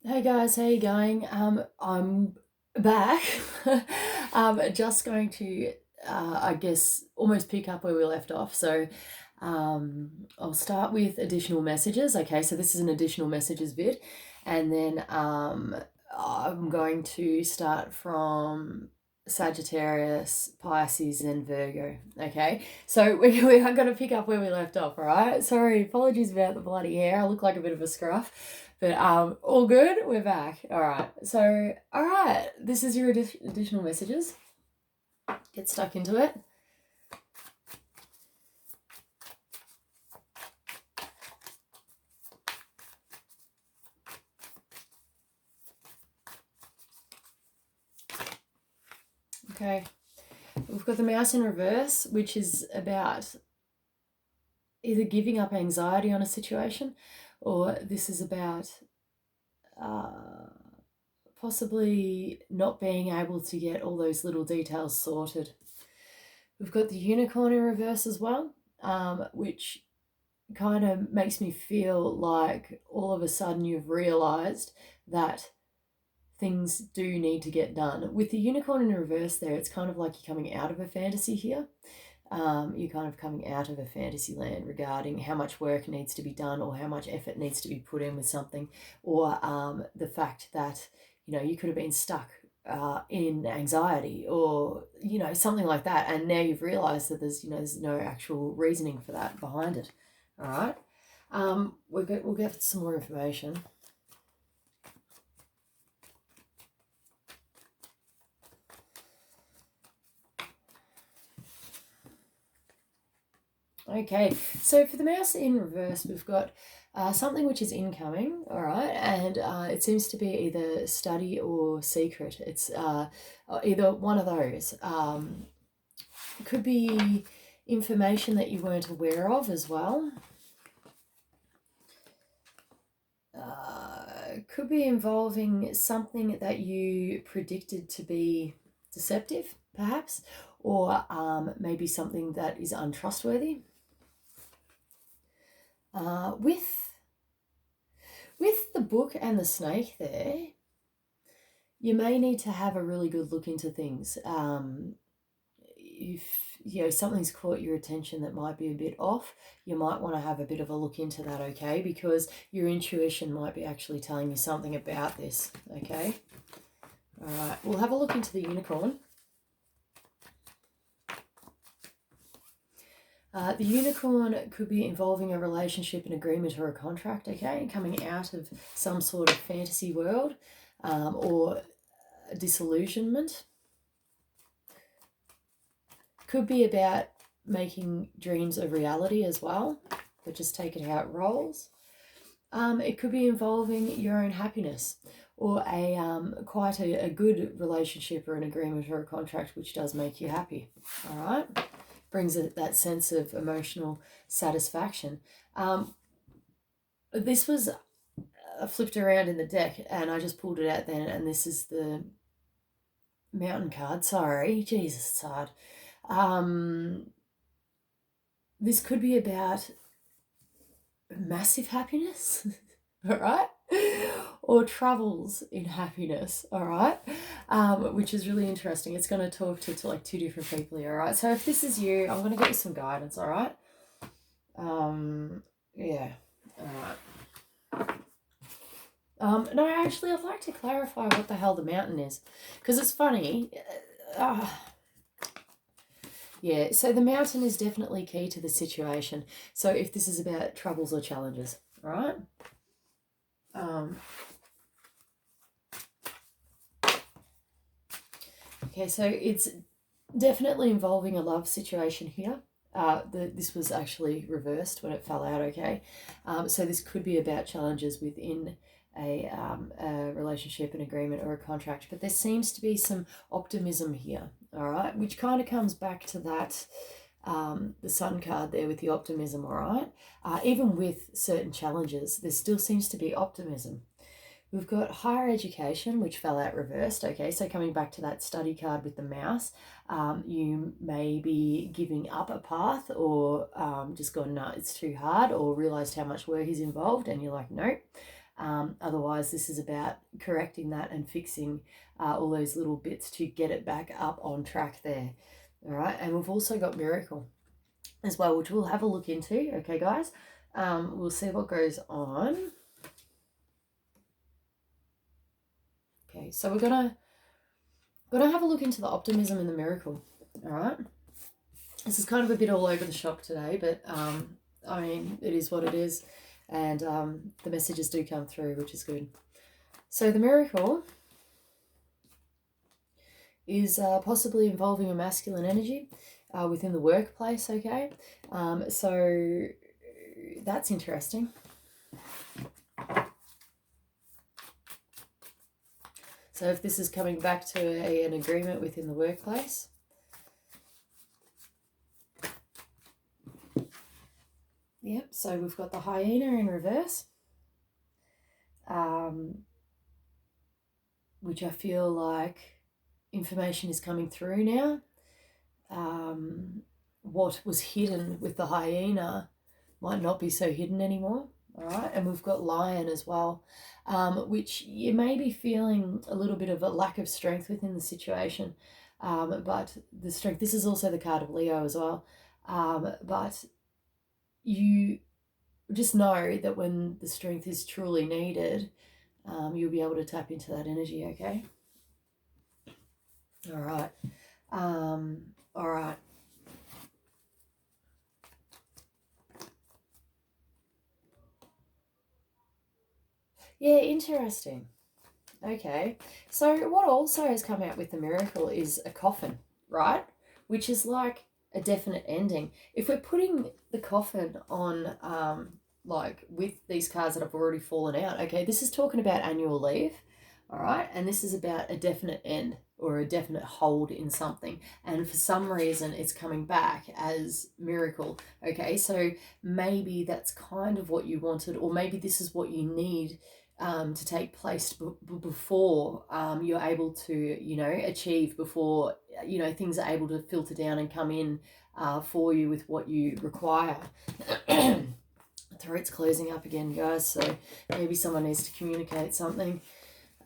Hey guys, how you going? I'm back. Just going to, I guess, almost pick up where we left off. I'll start with additional messages. Okay, so this is an additional messages vid, and then I'm going to start from Sagittarius, Pisces, and Virgo. Okay, so we are going to pick up where we left off. All right. Sorry, apologies about the bloody hair. I look like a bit of a scruff. But all good. We're back. All right. So, all right. This is your additional messages. Get stuck into it. Okay. We've got the mouse in reverse, which is about either giving up anxiety on a situation, or this is about possibly not being able to get all those little details sorted. We've got the unicorn in reverse as well, which kind of makes me feel like all of a sudden you've realized that things do need to get done. With the unicorn in reverse there, it's kind of like you're coming out of a fantasy here. You're kind of coming out of a fantasy land regarding how much work needs to be done or how much effort needs to be put in with something, or the fact that you could have been stuck in anxiety or something like that, and now you've realized that there's no actual reasoning for that behind it. All right. We'll get some more information. Okay, so for the mouse in reverse, we've got something which is incoming, all right, and it seems to be either study or secret. It's either one of those. Could be information that you weren't aware of as well. Could be involving something that you predicted to be deceptive, perhaps, or maybe something that is untrustworthy. With the book and the snake there, you may need to have a really good look into things. If something's caught your attention that might be a bit off, you might want to have a bit of a look into that, okay? Because your intuition might be actually telling you something about this, okay? All right, we'll have a look into the unicorn. The unicorn could be involving a relationship, an agreement, or a contract, okay? Coming out of some sort of fantasy world or disillusionment. Could be about making dreams a reality as well, but just take it how it rolls. It could be involving your own happiness or quite a good relationship or an agreement or a contract which does make you happy, all right? Brings that sense of emotional satisfaction. This was flipped around in the deck and I just pulled it out then, and this is the mountain card. Sorry, Jesus, it's hard. This could be about massive happiness, all right? Or troubles in happiness, all right? Which is really interesting. It's going to talk to like two different people here, all right? So if this is you, I'm going to get you some guidance, all right? Yeah, all right. No, actually, I'd like to clarify what the hell the mountain is, because it's funny. Yeah, so the mountain is definitely key to the situation. So if this is about troubles or challenges, all right? Okay, so it's definitely involving a love situation here. This was actually reversed when it fell out, okay? So this could be about challenges within a relationship, an agreement, or a contract. But there seems to be some optimism here, all right? Which kind of comes back to that, the sun card there with the optimism, all right? Even with certain challenges, there still seems to be optimism. We've got higher education, which fell out reversed. Okay, so coming back to that study card with the mouse, you may be giving up a path or just gone, no, it's too hard, or realised how much work is involved and you're like, nope. Otherwise, this is about correcting that and fixing all those little bits to get it back up on track there. All right, and we've also got miracle as well, which we'll have a look into. Okay, guys, we'll see what goes on. Okay, so we're gonna have a look into the optimism and the miracle. All right, this is kind of a bit all over the shop today, but I mean, it is what it is, and the messages do come through, which is good. So the miracle is possibly involving a masculine energy within the workplace, okay? So that's interesting. So if this is coming back to an agreement within the workplace. Yep, so we've got the hyena in reverse, which I feel like information is coming through now. What was hidden with the hyena might not be so hidden anymore. All right, and we've got lion as well, which you may be feeling a little bit of a lack of strength within the situation, but the strength, this is also the card of Leo as well, but you just know that when the strength is truly needed, you'll be able to tap into that energy, okay? All right. All right. Yeah, interesting. Okay. So what also has come out with the miracle is a coffin, right? Which is like a definite ending. If we're putting the coffin on like with these cards that have already fallen out, okay, this is talking about annual leave, all right? And this is about a definite end or a definite hold in something. And for some reason it's coming back as miracle. Okay, so maybe that's kind of what you wanted, or maybe this is what you need to take place before you're able to, you know, achieve, before, you know, things are able to filter down and come in for you with what you require. The throat's closing up again, guys, so maybe someone needs to communicate something.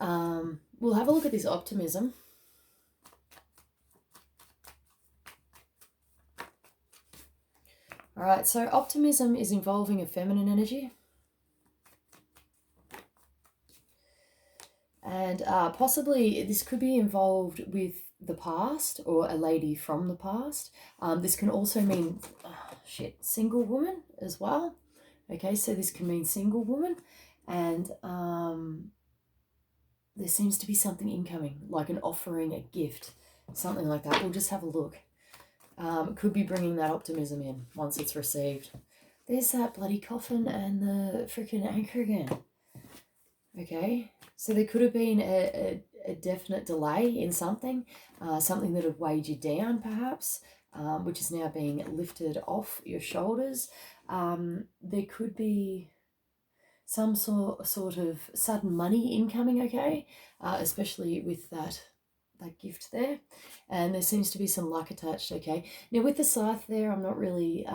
We'll have a look at this optimism. All right, so optimism is involving a feminine energy. And possibly this could be involved with the past or a lady from the past. This can also mean, single woman as well. Okay, so this can mean single woman. And there seems to be something incoming, like an offering, a gift, something like that. We'll just have a look. Could be bringing that optimism in once it's received. There's that bloody coffin and the freaking anchor again. Okay, so there could have been a definite delay in something, something that had weighed you down perhaps, which is now being lifted off your shoulders. There could be some sort of sudden money incoming, okay, especially with that gift there, and there seems to be some luck attached. Okay, now with the scythe there, I'm not really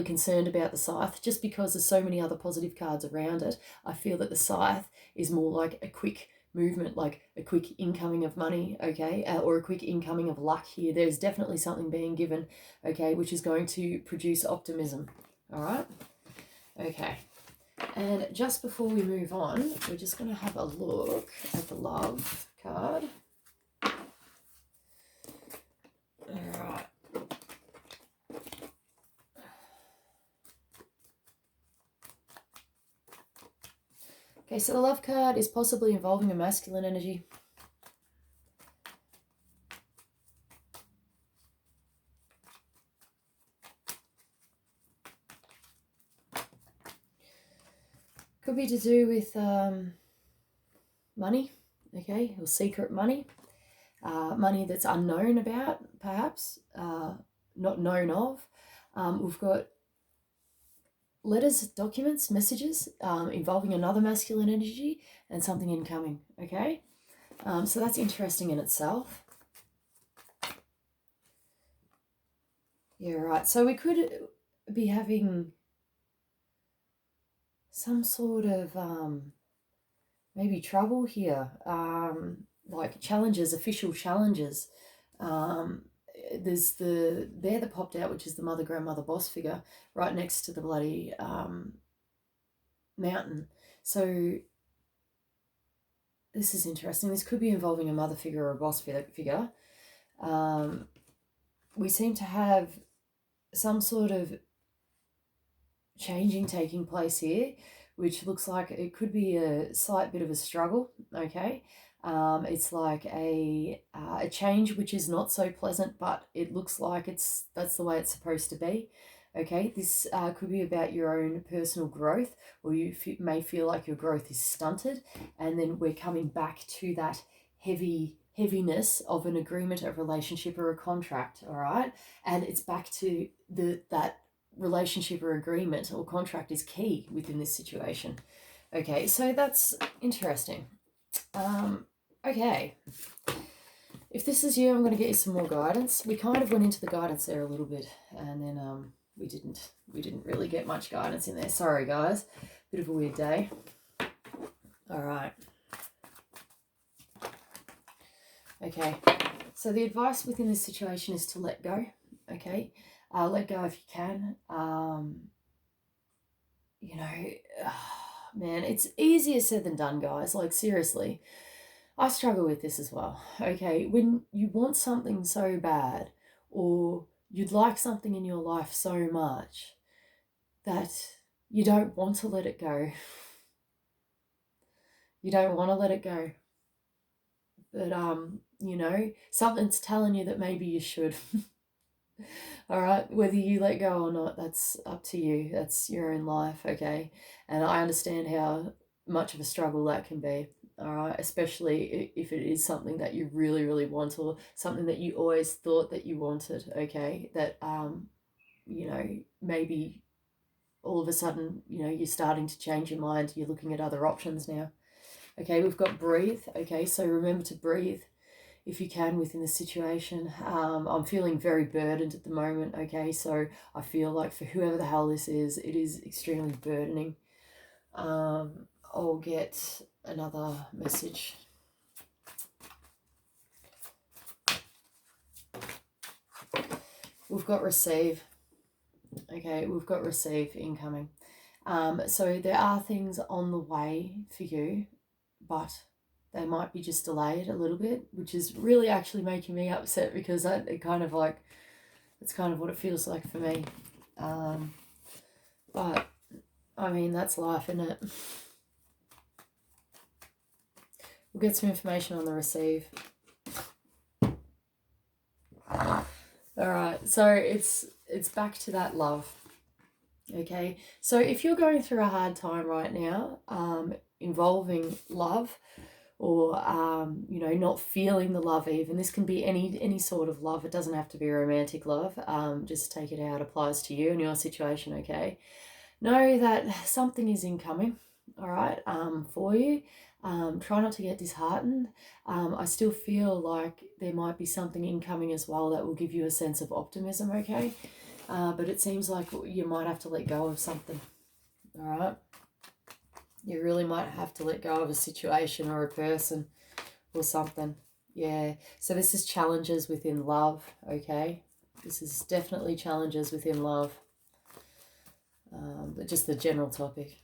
concerned about the scythe, just because there's so many other positive cards around it. I feel that the scythe is more like a quick movement, like a quick incoming of money, okay, or a quick incoming of luck here. There's definitely something being given, okay, which is going to produce optimism. All right, okay. And just before we move on, we're just going to have a look at the love card. All right. Okay, so the love card is possibly involving a masculine energy. Could be to do with money, okay, or secret money. Money that's unknown about, perhaps, not known of. We've got letters, documents, messages involving another masculine energy and something incoming, okay? So that's interesting in itself. Yeah, right. So we could be having some sort of maybe trouble here, like challenges, official challenges. There's the bear that popped out, which is the mother, grandmother, boss figure, right next to the bloody mountain. So this is interesting. This could be involving a mother figure or a boss figure. We seem to have some sort of changing taking place here, which looks like it could be a slight bit of a struggle. Okay, it's like a change which is not so pleasant, but it looks like that's the way it's supposed to be. Okay, this could be about your own personal growth, or you may feel like your growth is stunted, and then we're coming back to that heaviness of an agreement, a relationship, or a contract. All right, and it's back to that relationship or agreement or contract is key within this situation. Okay, so that's interesting. Okay, if this is you, I'm going to get you some more guidance. We kind of went into the guidance there a little bit, and then we didn't really get much guidance in there. Sorry guys, bit of a weird day. All right. Okay, so the advice within this situation is to let go. Okay, let go if you can. You know, man, it's easier said than done, guys. Like, seriously, I struggle with this as well. Okay, when you want something so bad, or you'd like something in your life so much that you don't want to let it go. You don't want to let it go. But, you know, something's telling you that maybe you should. All right, whether you let go or not, that's up to you. That's your own life, okay? And I understand how much of a struggle that can be, all right? Especially if it is something that you really, really want, or something that you always thought that you wanted, okay? That, you know, maybe all of a sudden, you know, you're starting to change your mind. You're looking at other options now. Okay, we've got breathe. Okay, so remember to breathe if you can within the situation. I'm feeling very burdened at the moment. Okay, so I feel like for whoever the hell this is, it is extremely burdening. I'll get another message. We've got receive. Okay, we've got receive incoming. So there are things on the way for you, but they might be just delayed a little bit, which is really actually making me upset, because it's kind of what it feels like for me. But I mean, that's life, isn't it? We'll get some information on the receive. All right, so it's back to that love. Okay, so if you're going through a hard time right now, involving love, or you know, not feeling the love, even this can be any sort of love. It doesn't have to be romantic love. Just take it how it applies to you and your situation. Okay, know that something is incoming, all right, for you. Try not to get disheartened. I still feel like there might be something incoming as well that will give you a sense of optimism. Okay, but it seems like you might have to let go of something. All right, you really might have to let go of a situation or a person or something. Yeah, so this is challenges within love. Okay, this is definitely challenges within love. But just the general topic.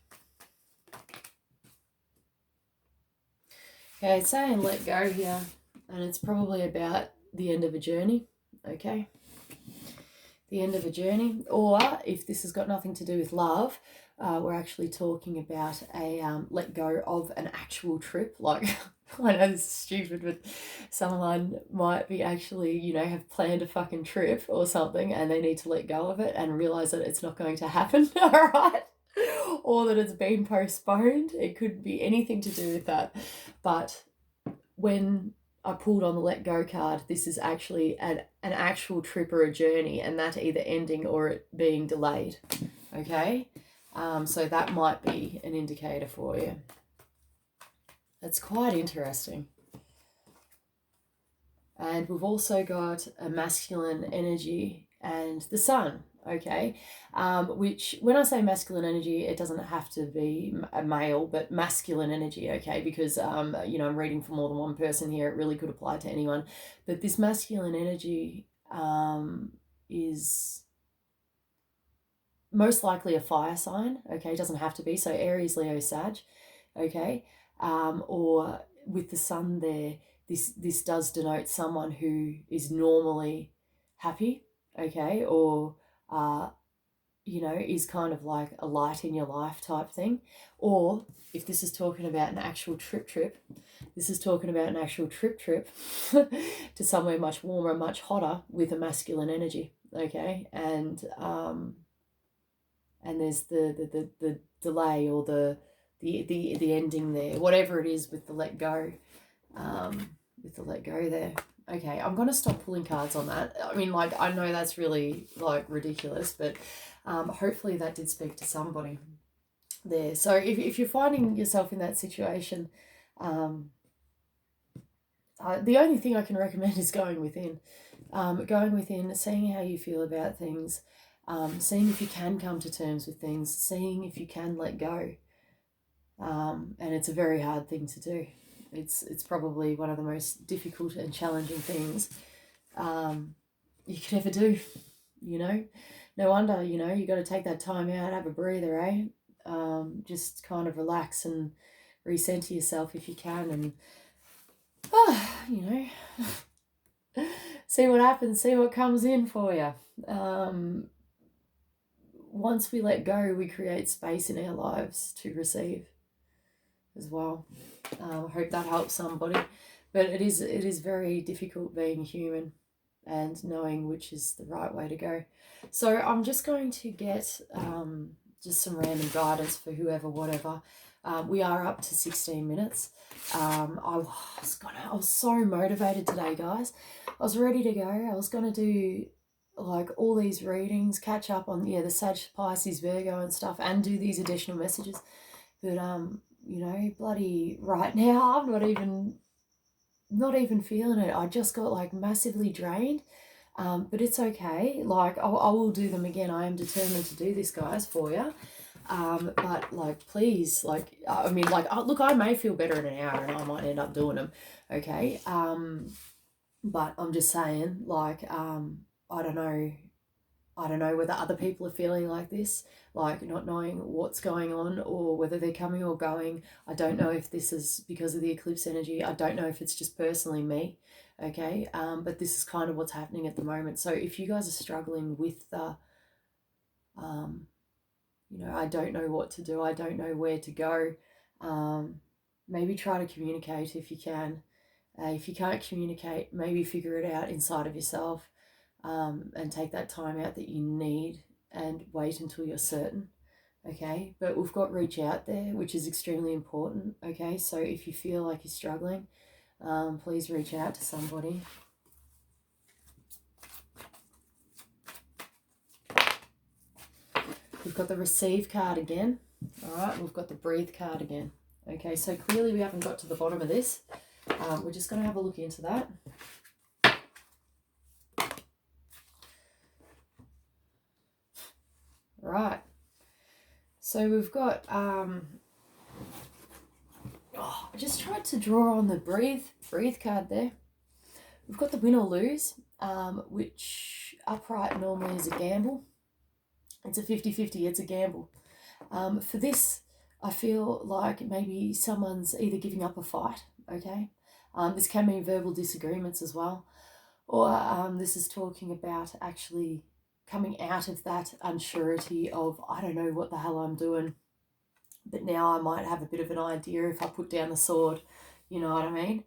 Okay, it's saying let go here, and it's probably about the end of a journey. Okay, the end of a journey, or if this has got nothing to do with love, we're actually talking about a let go of an actual trip. Like, I know this is stupid, but someone might be actually, you know, have planned a fucking trip or something, and they need to let go of it and realize that it's not going to happen. All right, or that it's been postponed. It could be anything to do with that. But when I pulled on the let go card, this is actually an actual trip or a journey, and that either ending or it being delayed. Okay, so that might be an indicator for you. That's quite interesting. And we've also got a masculine energy and the sun. okay? Which, when I say masculine energy, it doesn't have to be a male, but masculine energy, okay? Because, you know, I'm reading for more than one person here. It really could apply to anyone. But this masculine energy is most likely a fire sign, okay? It doesn't have to be. So Aries, Leo, Sag, okay? Or with the sun there, this does denote someone who is normally happy, okay? Or, you know, is kind of like a light in your life type thing. Or if this is talking about an actual trip, this is talking about an actual trip to somewhere much warmer, much hotter with a masculine energy, okay? And there's the delay or the ending there, whatever it is with the let go, there. Okay, I'm gonna stop pulling cards on that. I mean, like, I know that's really like ridiculous, but hopefully that did speak to somebody there. So if you're finding yourself in that situation, the only thing I can recommend is going within, seeing how you feel about things, seeing if you can come to terms with things, seeing if you can let go. And it's a very hard thing to do. It's probably one of the most difficult and challenging things you could ever do, you know. No wonder, you know, you got to take that time out, have a breather, eh? Just kind of relax and recenter yourself if you can, and you know, see what happens, see what comes in for you. Once we let go, we create space in our lives to receive as well. I hope that helps somebody, but it is very difficult being human and knowing which is the right way to go. So I'm just going to get just some random guidance for whoever, whatever. We are up to 16 minutes. I was so motivated today, guys. I was ready to go. I was going to do like all these readings, catch up on the Sag, Pisces, Virgo and stuff, and do these additional messages. But you know, bloody right now, I'm not even feeling it. I just got like massively drained. But it's okay. Like, I will do them again. I am determined to do this, guys, for you. But like, please, like, I mean, like, look, I may feel better in an hour and I might end up doing them. Okay. But I'm just saying, like, I don't know. I don't know whether other people are feeling like this, like not knowing what's going on or whether they're coming or going. I don't know if this is because of the eclipse energy. I don't know if it's just personally me, okay? But this is kind of what's happening at the moment. So if you guys are struggling with the, you know, I don't know what to do, I don't know where to go, maybe try to communicate if you can. If you can't communicate, maybe figure it out inside of yourself. And take that time out that you need and wait until you're certain, okay? But we've got reach out there, which is extremely important, okay? So if you feel like you're struggling, please reach out to somebody. We've got the receive card again. All right, we've got the breathe card again. Okay, so clearly we haven't got to the bottom of this. We're just going to have a look into that. Right. So we've got, I just tried to draw on the breathe card there. We've got the win or lose, which upright normally is a gamble. It's a 50-50, it's a gamble. For this, I feel like maybe someone's either giving up a fight, okay? This can mean verbal disagreements as well. Or this is talking about actually coming out of that unsurety of, I don't know what the hell I'm doing, but now I might have a bit of an idea if I put down the sword, you know what I mean?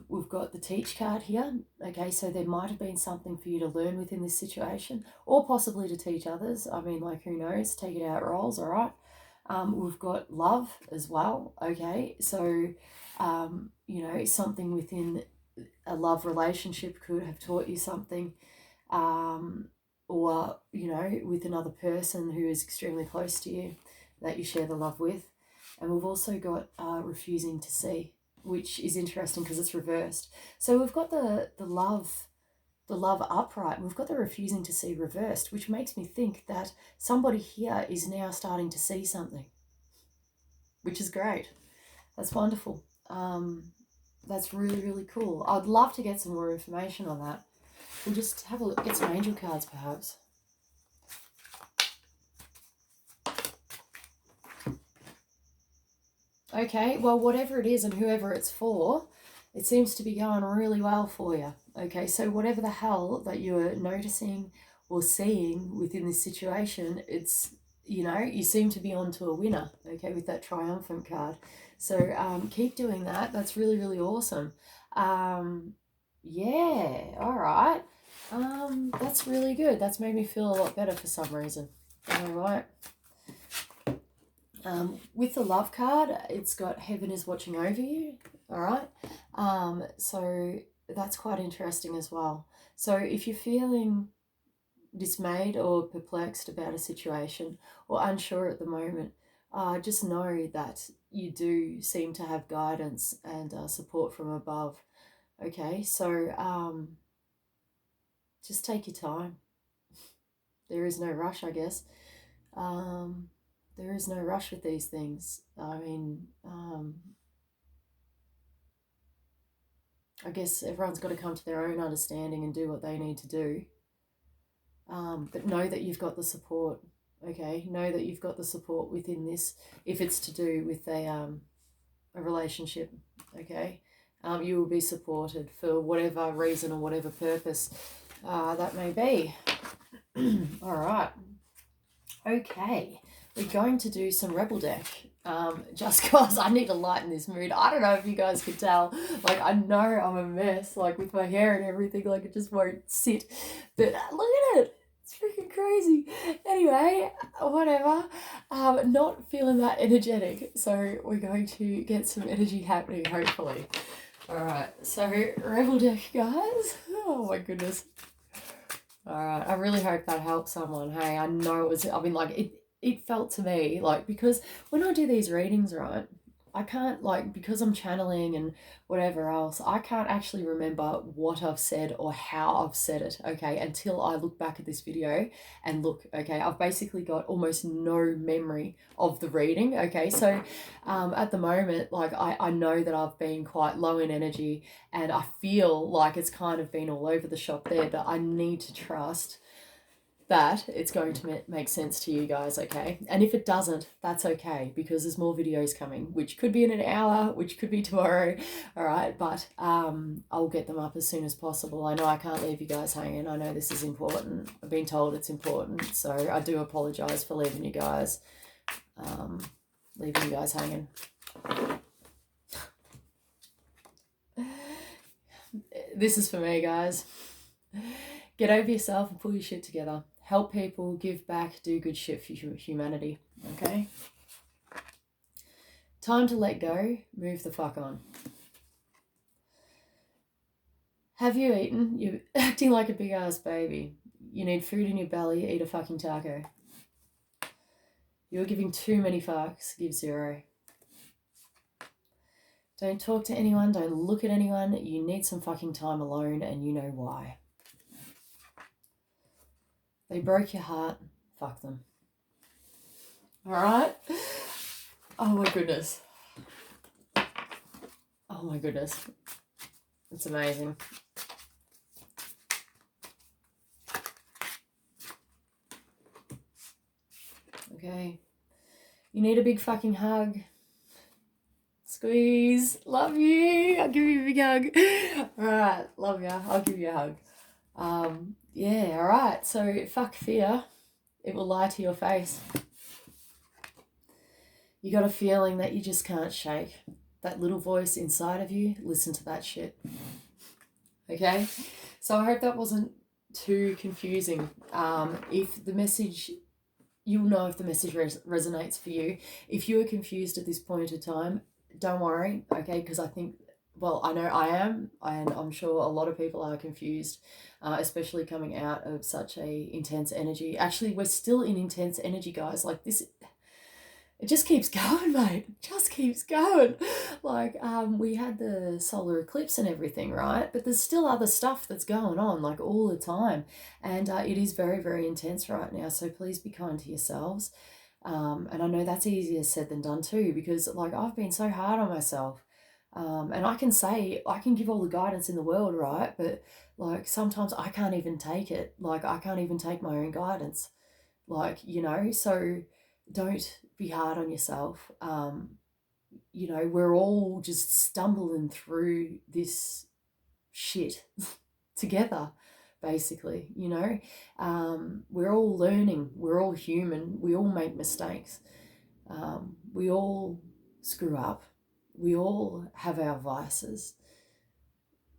We've got the teach card here. Okay, so there might have been something for you to learn within this situation, or possibly to teach others. I mean, like, who knows? Take it out rolls, all right? We've got love as well. Okay, so, you know, something within a love relationship could have taught you something, or, you know, with another person who is extremely close to you that you share the love with. And we've also got refusing to see, which is interesting because it's reversed. So we've got the love the love upright. We've got the refusing to see reversed, which makes me think that somebody here is now starting to see something, which is great. That's wonderful. That's really, really cool. I'd love to get some more information on that. We'll just have a look, get some angel cards perhaps. Okay, well, whatever it is and whoever it's for, it seems to be going really well for you. Okay, so whatever the hell that you're noticing or seeing within this situation, it's, you know, you seem to be onto a winner, okay, with that triumphant card. So keep doing that. That's really, really awesome. Yeah, all right. That's really good. That's made me feel a lot better for some reason. All right. With the love card, it's got heaven is watching over you. All right. So that's quite interesting as well. So if you're feeling dismayed or perplexed about a situation or unsure at the moment, just know that you do seem to have guidance and support from above. Okay, so just take your time. There is no rush, I guess. There is no rush with these things. I mean, I guess everyone's got to come to their own understanding and do what they need to do. But know that you've got the support, okay? Know that you've got the support within this, if it's to do with a relationship, okay? You will be supported for whatever reason or whatever purpose that may be. All right. Okay. We're going to do some Rebel deck. Just because I need to lighten this mood. I don't know if you guys could tell. Like, I know I'm a mess, like, with my hair and everything. Like, it just won't sit. But look at it. It's freaking crazy. Anyway, whatever. Not feeling that energetic. So we're going to get some energy happening, hopefully. Alright, so Rebel deck, guys. Oh, my goodness. Alright, I really hope that helps someone. Hey, I know it was, I mean, like, it felt to me, like, because when I do these readings, right, I can't, like, because I'm channeling and whatever else, I can't actually remember what I've said or how I've said it, okay, until I look back at this video and look, okay. I've basically got almost no memory of the reading, okay. So at the moment, like, I know that I've been quite low in energy and I feel like it's kind of been all over the shop there, but I need to trust that it's going to make sense to you guys, okay? And if it doesn't, that's okay, because there's more videos coming, which could be in an hour, which could be tomorrow, all right? But I'll get them up as soon as possible. I know I can't leave you guys hanging. I know this is important. I've been told it's important, so I do apologise for leaving you guys hanging. This is for me, guys. Get over yourself and pull your shit together. Help people, give back, do good shit for humanity, okay? Time to let go, move the fuck on. Have you eaten? You're acting like a big ass baby. You need food in your belly, eat a fucking taco. You're giving too many fucks, give zero. Don't talk to anyone, don't look at anyone. You need some fucking time alone and you know why. They broke your heart, fuck them. All right? Oh my goodness. Oh my goodness. It's amazing. Okay. You need a big fucking hug. Squeeze. Love you. I'll give you a big hug. All right. Love ya. I'll give you a hug. Yeah, all right. So fuck fear. It will lie to your face. You got a feeling that you just can't shake. That little voice inside of you, listen to that shit. Okay? So I hope that wasn't too confusing. If the message, you'll know if the message resonates for you. If you are confused at this point in time, don't worry, okay? Because I think, well, I know I am, and I'm sure a lot of people are confused, especially coming out of such a intense energy. Actually, we're still in intense energy, guys. Like this, it just keeps going, mate. It just keeps going. Like, we had the solar eclipse and everything, right? But there's still other stuff that's going on, like, all the time. And it is very, very intense right now. So please be kind to yourselves. And I know that's easier said than done too, because, like, I've been so hard on myself. And I can say, I can give all the guidance in the world, right? But, like, sometimes I can't even take it. Like, I can't even take my own guidance. Like, so don't be hard on yourself. We're all just stumbling through this shit together, basically. We're all learning, we're all human, we all make mistakes, we all screw up, we all have our vices,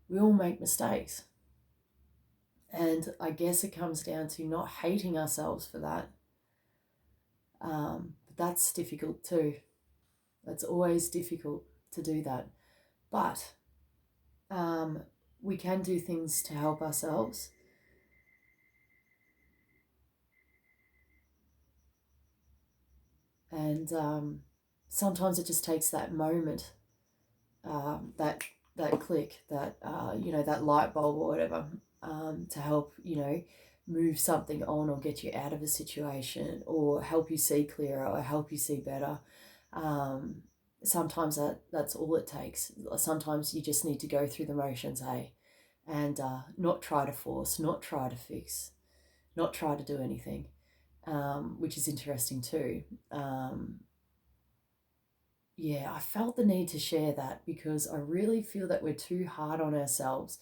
we all make mistakes. And I guess it comes down to not hating ourselves for that. But that's difficult too. It's always difficult to do that. But we can do things to help ourselves. And sometimes it just takes that moment, that click, that light bulb or whatever, to help, move something on or get you out of a situation or help you see clearer or help you see better. Sometimes that's all it takes. Sometimes you just need to go through the motions, hey, and not try to force, not try to fix, not try to do anything, which is interesting too. Yeah, I felt the need to share that because I really feel that we're too hard on ourselves,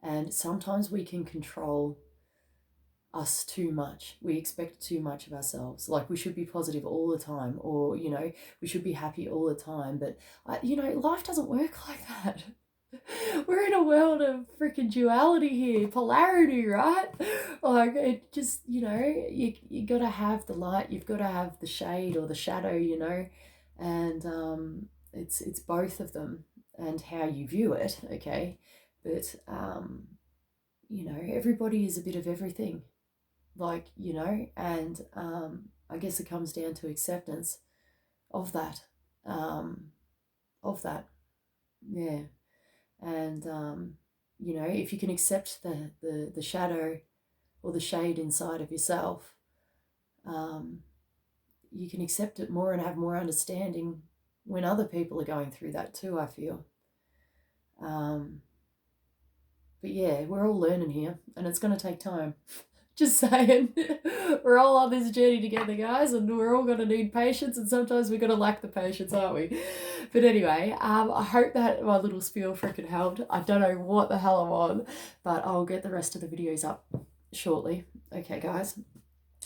and sometimes we can control us too much. We expect too much of ourselves. Like, we should be positive all the time, or, we should be happy all the time. But, life doesn't work like that. We're in a world of freaking duality here, polarity, right? Like, it just, you got to have the light, you've got to have the shade or the shadow, and it's both of them and how you view it, okay? But, everybody is a bit of everything, like, and I guess it comes down to acceptance of that, um, of that, yeah. And if you can accept the shadow or the shade inside of yourself, you can accept it more and have more understanding when other people are going through that too, I feel. But yeah, we're all learning here, and it's going to take time. Just saying. We're all on this journey together, guys, and we're all going to need patience, and sometimes we're going to lack the patience, aren't we? But anyway, I hope that my little spiel freaking helped. I don't know what the hell I'm on, but I'll get the rest of the videos up shortly. Okay, guys?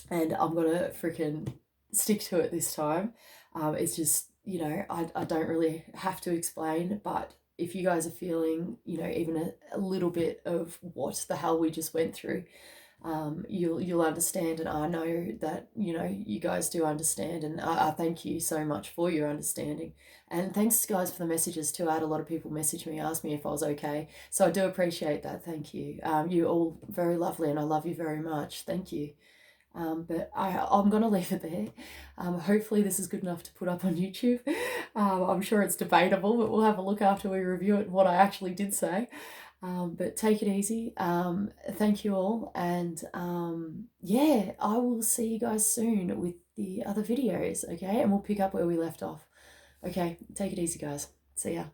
And I'm going to freaking stick to it this time. It's just, I don't really have to explain, but if you guys are feeling, even a little bit of what the hell we just went through, you'll understand, and I know that you guys do understand, and I thank you so much for your understanding. And thanks, guys, for the messages too. I had a lot of people message me, ask me if I was okay, so I do appreciate that. Thank you. You're all very lovely, and I love you very much. Thank you. But I'm going to leave it there. Hopefully this is good enough to put up on YouTube. I'm sure it's debatable, but we'll have a look after we review it, what I actually did say. But take it easy. Thank you all. And yeah, I will see you guys soon with the other videos, okay? And we'll pick up where we left off. Okay, take it easy, guys. See ya.